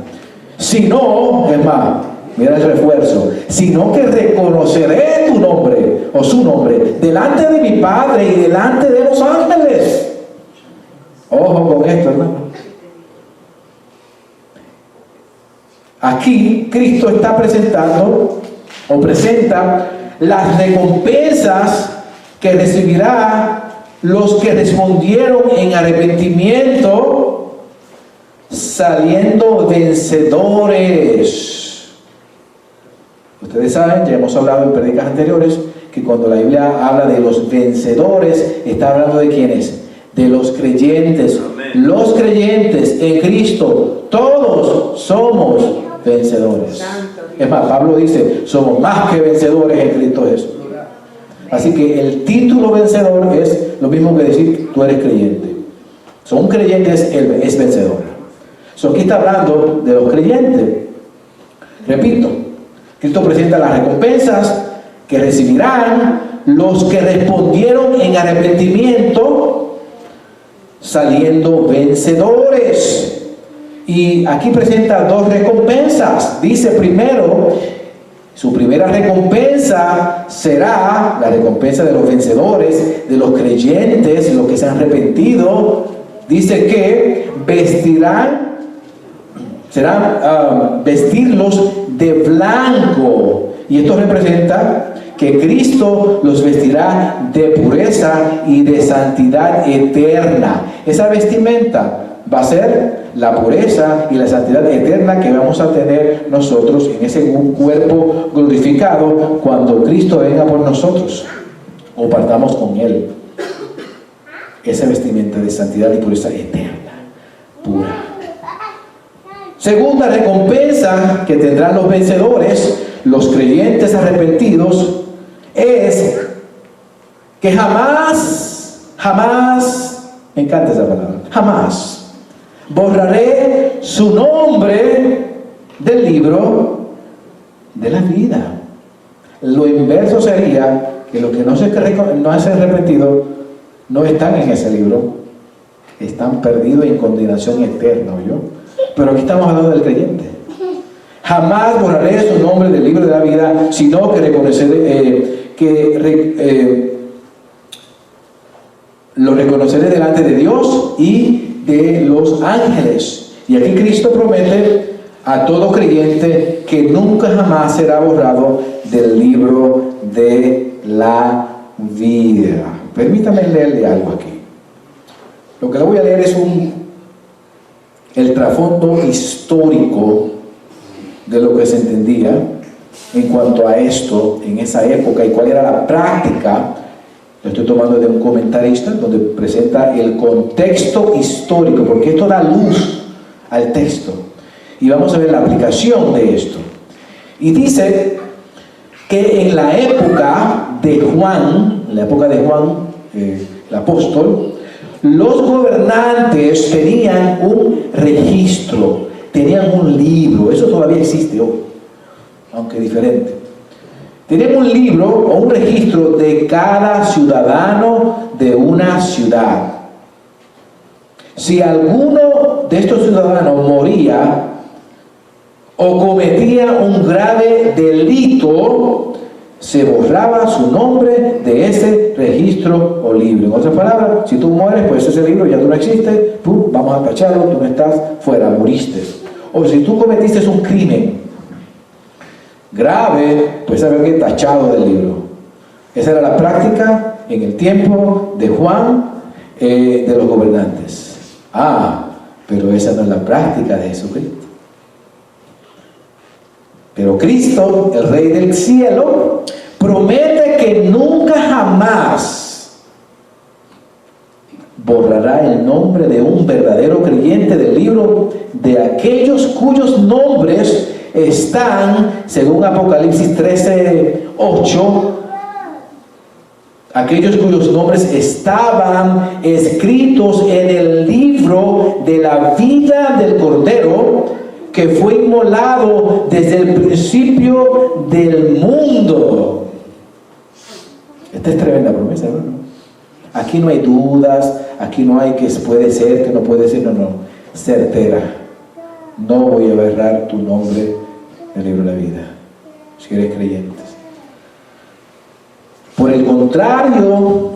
Si no, es más, mira el refuerzo, sino que reconoceré tu nombre o su nombre delante de mi Padre y delante de los ángeles. Ojo con esto, hermano. Aquí Cristo está presenta las recompensas que recibirá los que respondieron en arrepentimiento, saliendo vencedores. Ustedes saben, ya hemos hablado en prédicas anteriores, que cuando la Biblia habla de los vencedores, está hablando de quiénes, de los creyentes. Amén. Los creyentes en Cristo, todos somos vencedores. Es más, Pablo dice, somos más que vencedores en Cristo Jesús. Así que el título vencedor es lo mismo que decir, tú eres creyente. Un creyente es vencedor. Aquí está hablando de los creyentes. Repito, Cristo presenta las recompensas que recibirán los que respondieron en arrepentimiento, saliendo vencedores. Y aquí presenta dos recompensas. Dice primero, su primera recompensa será la recompensa de los vencedores, de los creyentes, los que se han arrepentido. Dice que vestirlos de blanco. Y esto representa que Cristo los vestirá de pureza y de santidad eterna. Esa vestimenta va a ser la pureza y la santidad eterna que vamos a tener nosotros en ese cuerpo glorificado cuando Cristo venga por nosotros o partamos con Él. Esa vestimenta de santidad y pureza eterna, pura. Segunda recompensa que tendrán los vencedores, los creyentes arrepentidos, es que jamás, me encanta esa palabra, jamás borraré su nombre del libro de la vida. Lo inverso sería que los que no se han arrepentido no están en ese libro, están perdidos en condenación eterna, ¿oyó? Pero aquí estamos hablando del creyente. Jamás borraré su nombre del libro de la vida, sino que lo reconoceré delante de Dios y de los ángeles. Y aquí Cristo promete a todo creyente que nunca jamás será borrado del libro de la vida. Permítame leerle algo aquí. Lo que le voy a leer es el trasfondo histórico de lo que se entendía en cuanto a esto en esa época y cuál era la práctica. Lo estoy tomando de un comentarista donde presenta el contexto histórico, porque esto da luz al texto y vamos a ver la aplicación de esto. Y dice que en la época de Juan, el apóstol, los gobernantes tenían un registro, tenían un libro. Eso todavía existe hoy, aunque diferente. Tenían un libro o un registro de cada ciudadano de una ciudad. Si alguno de estos ciudadanos moría o cometía un grave delito, se borraba su nombre de ese registro o libro. En otras palabras, si tú mueres, pues ese libro ya tú no existe, vamos a tacharlo, tú no estás fuera, moriste. O si tú cometiste un crimen grave, pues sabes que tachado del libro. Esa era la práctica en el tiempo de Juan, de los gobernantes. Pero esa no es la práctica de Jesucristo. Pero Cristo, el Rey del cielo, promete que nunca jamás borrará el nombre de un verdadero creyente del libro de aquellos cuyos nombres están, según Apocalipsis 13:8, aquellos cuyos nombres estaban escritos en el libro de la vida del Cordero, que fue inmolado desde el principio del mundo. Esta es tremenda promesa, ¿no? Aquí no hay dudas, aquí no hay que puede ser, que no puede ser, no, certera. No voy a borrar tu nombre del libro de la vida, si eres creyente. Por el contrario,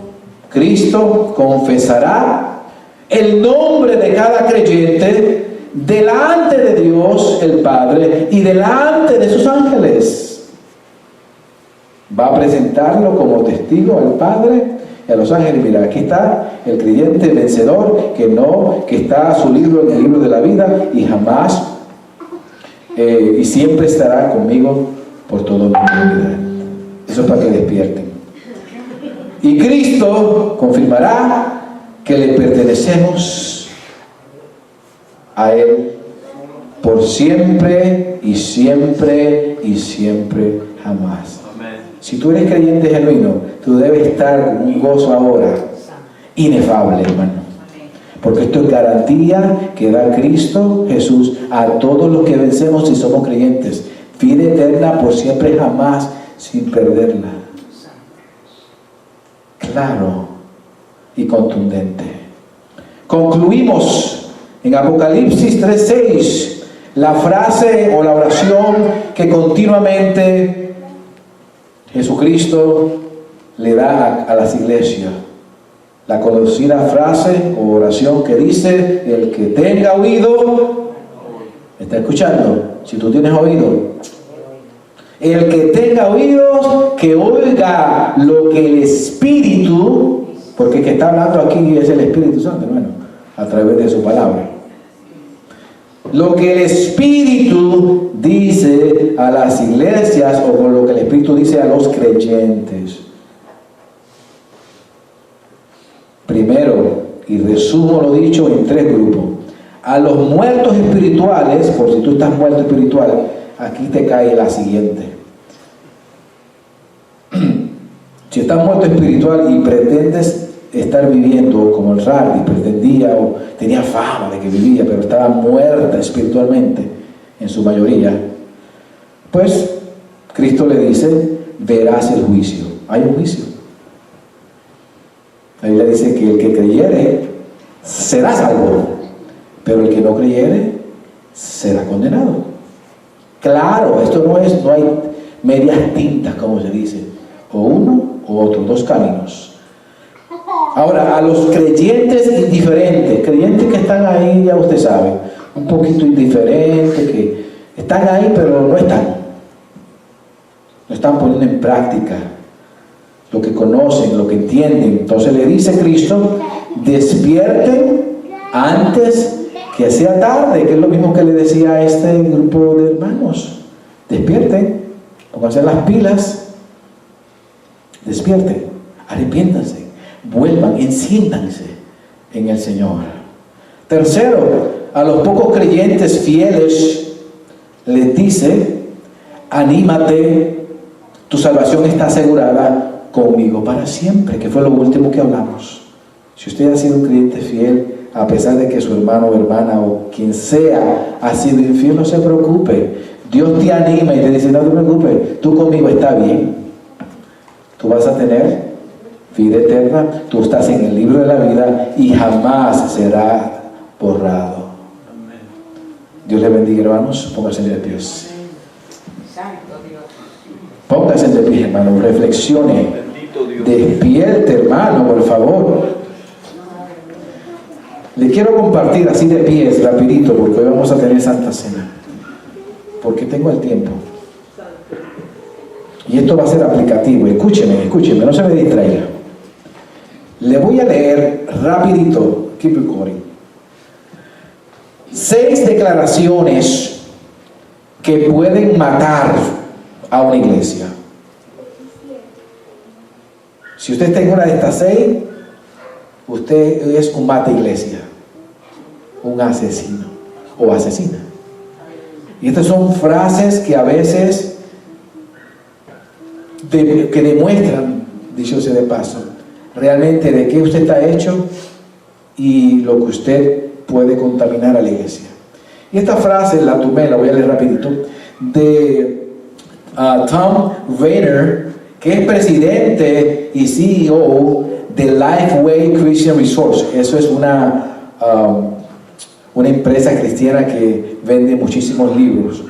Cristo confesará el nombre de cada creyente delante de Dios el Padre y delante de sus ángeles. Va a presentarlo como testigo al Padre y a los ángeles. Mira, aquí está el creyente vencedor que está su libro en el libro de la vida y jamás y siempre estará conmigo por toda la eternidad. Eso es para que despierten. Y Cristo confirmará que le pertenecemos a Él por siempre y siempre y siempre jamás. Amén. Si tú eres creyente genuino, tú debes estar con un gozo ahora inefable, hermano. Porque esto es garantía que da Cristo Jesús a todos los que vencemos si somos creyentes. Vida eterna por siempre jamás, sin perderla. Claro y contundente. Concluimos en Apocalipsis 3:6, la frase o la oración que continuamente Jesucristo le da a las iglesias. La conocida frase o oración que dice: el que tenga oído, ¿me está escuchando? Si tú tienes oído, el que tenga oídos, que oiga lo que el Espíritu, porque el que está hablando aquí es el Espíritu Santo, hermano, a través de su palabra. Lo que el Espíritu dice a las iglesias, o con lo que el Espíritu dice a los creyentes. Primero, y resumo lo dicho en 3 grupos. A los muertos espirituales, por si tú estás muerto espiritual, aquí te cae la siguiente. Si estás muerto espiritual y pretendes estar viviendo como el Rabbi pretendía, o tenía fama de que vivía, pero estaba muerta espiritualmente en su mayoría, pues Cristo le dice: verás el juicio. Hay un juicio. La Biblia dice que el que creyere será salvo, pero el que no creyere será condenado. Claro, esto no hay medias tintas, como se dice, o uno o otro, 2 caminos. Ahora, a los creyentes indiferentes, creyentes que están ahí, ya usted sabe, un poquito indiferentes, que están ahí pero no están poniendo en práctica lo que conocen, lo que entienden. Entonces le dice Cristo: despierten antes que sea tarde, que es lo mismo que le decía a este grupo de hermanos. Despierten, pónganse las pilas, despierten, arrepiéntanse, vuelvan, enciéndanse en el Señor. Tercero, a los pocos creyentes fieles les dice: anímate, tu salvación está asegurada conmigo para siempre, que fue lo último que hablamos. Si usted ha sido un creyente fiel, a pesar de que su hermano o hermana o quien sea ha sido infiel, no se preocupe. Dios te anima y te dice: no te preocupes, tú conmigo está bien. Tú vas a tener vida eterna, tú estás en el libro de la vida y jamás será borrado. Dios le bendiga, hermanos. Pónganse de pies. Póngase de pie, hermano, reflexione. Despierte, hermano, por favor. Le quiero compartir así de pies, rapidito, porque hoy vamos a tener Santa Cena. Porque tengo el tiempo. Y esto va a ser aplicativo. Escúcheme, no se me distraiga. Le voy a leer rapidito, keep recording, 6 declaraciones que pueden matar a una iglesia. Si usted está en una de estas 6, usted es un mata iglesia, un asesino o asesina. Y estas son frases que a veces que demuestran, dicho sea de paso, realmente de qué usted está hecho y lo que usted puede contaminar a la iglesia. Y esta frase la tomé, la voy a leer rapidito, de Tom Rainer, que es presidente y CEO de Lifeway Christian Resource. Eso es una empresa cristiana que vende muchísimos libros.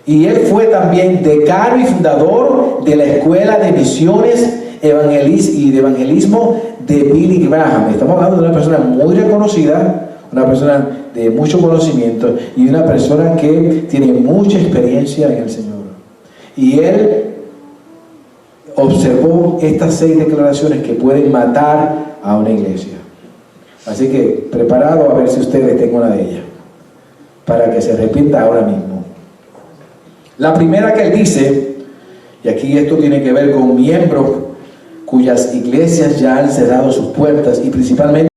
Y él fue también decano y fundador de la Escuela de Misiones y de Evangelismo de Billy Graham. Estamos hablando de una persona muy reconocida, una persona de mucho conocimiento y una persona que tiene mucha experiencia en el Señor. Y él observó estas 6 declaraciones que pueden matar a una iglesia. Así que preparado a ver si ustedes tienen una de ellas, para que se arrepienta ahora mismo. La primera que él dice, y aquí esto tiene que ver con miembros cuyas iglesias ya han cerrado sus puertas, y principalmente